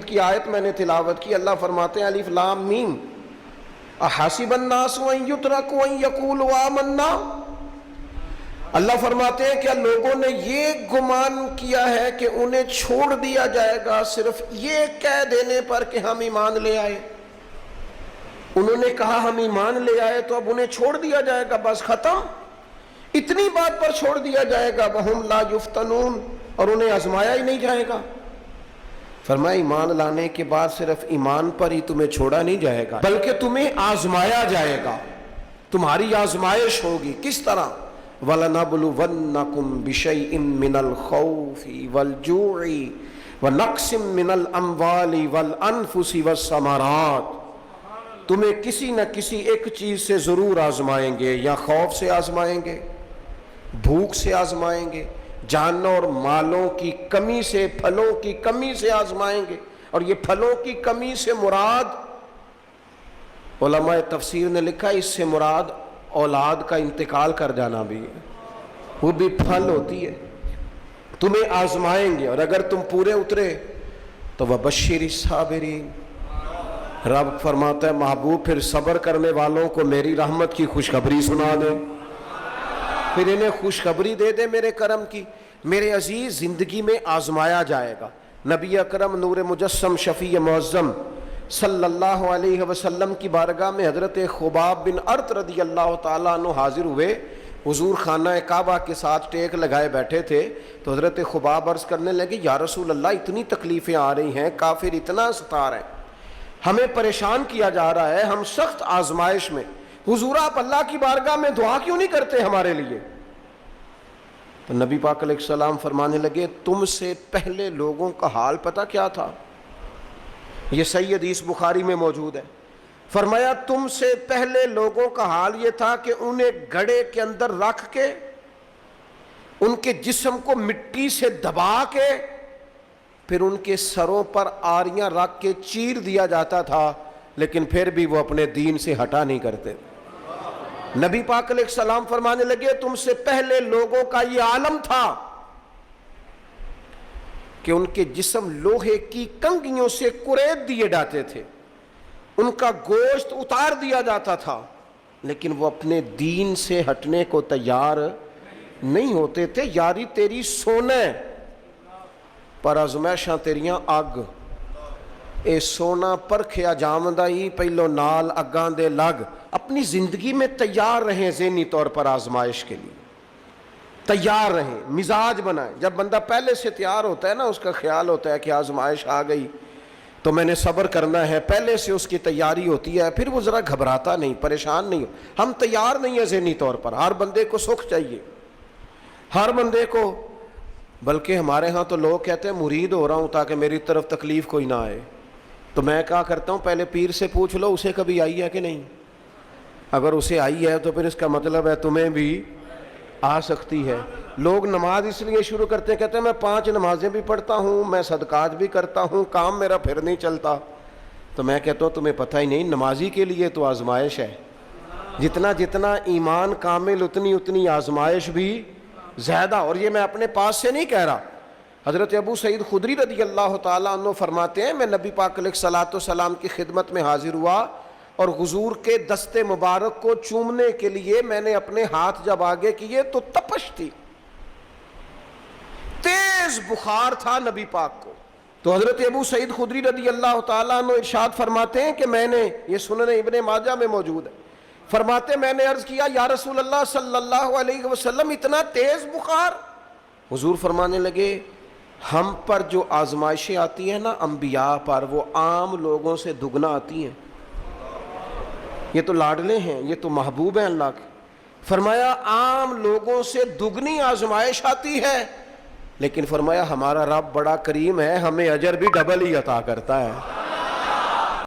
کی آیت میں نے تلاوت کی. اللہ فرماتے ہیں الف لام میم احسب الناس ان یترکوا ان یقولوا آمنا. اللہ فرماتے ہیں کہ لوگوں نے یہ گمان کیا ہے کہ انہیں چھوڑ دیا جائے گا صرف یہ کہہ دینے پر کہ ہم ایمان لے آئے. انہوں نے کہا ہم ایمان لے آئے تو اب انہیں چھوڑ دیا جائے گا, بس ختم, اتنی بات پر چھوڑ دیا جائے گا. وہم لا یفتنون, اور انہیں آزمایا ہی نہیں جائے گا. فرمایا ایمان لانے کے بعد صرف ایمان پر ہی تمہیں چھوڑا نہیں جائے گا بلکہ تمہیں آزمایا جائے گا, تمہاری آزمائش ہوگی. کس طرح؟ وَلَنَبْلُوَنَّكُمْ بِشَيْءٍ مِّنَ الْخَوْفِ وَالْجُوعِ وَنَقْصٍ مِّنَ الْأَمْوَالِ وَالْأَنفُسِ وَالثَّمَرَاتِ. تمہیں کسی نہ کسی ایک چیز سے ضرور آزمائیں گے, یا خوف سے آزمائیں گے, بھوک سے آزمائیں گے, جانوں اور مالوں کی کمی سے, پھلوں کی کمی سے آزمائیں گے. اور یہ پھلوں کی کمی سے مراد, علماء تفسیر نے لکھا اس سے مراد اولاد کا انتقال کر جانا بھی ہے, وہ بھی پھل ہوتی ہے. تمہیں آزمائیں گے اور اگر تم پورے اترے تو وَبَشِّرِ الصَّابِرِينَ. رب فرماتا ہے محبوب پھر صبر کرنے والوں کو میری رحمت کی خوشخبری سنا دے, پھر انہیں خوشخبری دے دے میرے کرم کی. میرے عزیز, زندگی میں آزمایا جائے گا. نبی اکرم نور مجسم شفیع معظم صلی اللہ علیہ وسلم کی بارگاہ میں حضرت خباب بن ارت رضی اللہ تعالیٰ عنہ حاضر ہوئے. حضور خانہ کعبہ کے ساتھ ٹیک لگائے بیٹھے تھے تو حضرت خباب عرض کرنے لگے یا رسول اللہ اتنی تکلیفیں آ رہی ہیں, کافر اتنا ستا رہے ہیں, ہمیں پریشان کیا جا رہا ہے, ہم سخت آزمائش میں. حضور آپ اللہ کی بارگاہ میں دعا کیوں نہیں کرتے ہمارے لیے؟ تو نبی پاک علیہ السلام فرمانے لگے تم سے پہلے لوگوں کا حال پتہ کیا تھا؟ یہ صحیح حدیث بخاری میں موجود ہے. فرمایا تم سے پہلے لوگوں کا حال یہ تھا کہ انہیں گڑھے کے اندر رکھ کے ان کے جسم کو مٹی سے دبا کے پھر ان کے سروں پر آریاں رکھ کے چیر دیا جاتا تھا, لیکن پھر بھی وہ اپنے دین سے ہٹا نہیں کرتے. نبی پاک علیہ السلام فرمانے لگے تم سے پہلے لوگوں کا یہ عالم تھا کہ ان کے جسم لوہے کی کنگھیوں سے کریت دیے جاتے تھے, ان کا گوشت اتار دیا جاتا تھا, لیکن وہ اپنے دین سے ہٹنے کو تیار نہیں ہوتے تھے. یاری تیری سونے پر ازمائشاں تیریاں اگ, اے سونا پرکھیا جامدہ ہی پہلو نال اگاں دے لگ. اپنی زندگی میں تیار رہیں, ذہنی طور پر آزمائش کے لیے تیار رہیں, مزاج بنائیں. جب بندہ پہلے سے تیار ہوتا ہے نا, اس کا خیال ہوتا ہے کہ آزمائش آ گئی تو میں نے صبر کرنا ہے, پہلے سے اس کی تیاری ہوتی ہے, پھر وہ ذرا گھبراتا نہیں, پریشان نہیں. ہم تیار نہیں ہیں ذہنی طور پر. ہر بندے کو سکھ چاہیے, ہر بندے کو. بلکہ ہمارے ہاں تو لوگ کہتے ہیں مرید ہو رہا ہوں تاکہ میری طرف تکلیف کوئی نہ آئے. تو میں کہا کرتا ہوں پہلے پیر سے پوچھ لو اسے کبھی آئی ہے کہ نہیں. اگر اسے آئی ہے تو پھر اس کا مطلب ہے تمہیں بھی آ سکتی ہے. لوگ نماز اس لیے شروع کرتے ہیں, کہتے ہیں میں 5 نمازیں بھی پڑھتا ہوں, میں صدقات بھی کرتا ہوں, کام میرا پھر نہیں چلتا. تو میں کہتا ہوں تمہیں پتہ ہی نہیں, نمازی کے لیے تو آزمائش ہے. جتنا جتنا ایمان کامل اتنی اتنی آزمائش بھی زیادہ. اور یہ میں اپنے پاس سے نہیں کہہ رہا, حضرت ابو سعید خدری رضی اللہ تعالیٰ عنہ فرماتے ہیں میں نبی پاک علیہ الصلوۃ والسلام کی خدمت میں حاضر ہوا اور حضور کے دست مبارک کو چومنے کے لیے میں نے اپنے ہاتھ جب آگے کیے تو تپش تھی, تیز بخار تھا نبی پاک کو. تو حضرت ابو سعید خدری رضی اللہ تعالیٰ عنہ ارشاد فرماتے ہیں کہ میں نے, یہ سنن ابن ماجہ میں موجود ہے, فرماتے میں نے عرض کیا یا رسول اللہ صلی اللہ علیہ وسلم اتنا تیز بخار؟ حضور فرمانے لگے ہم پر جو آزمائشیں آتی ہیں نا انبیاء پر, وہ عام لوگوں سے دگنا آتی ہیں. یہ تو لاڈلے ہیں, یہ تو محبوب ہیں اللہ کے. فرمایا عام لوگوں سے دگنی آزمائش آتی ہے, لیکن فرمایا ہمارا رب بڑا کریم ہے, ہمیں اجر بھی ڈبل ہی عطا کرتا ہے.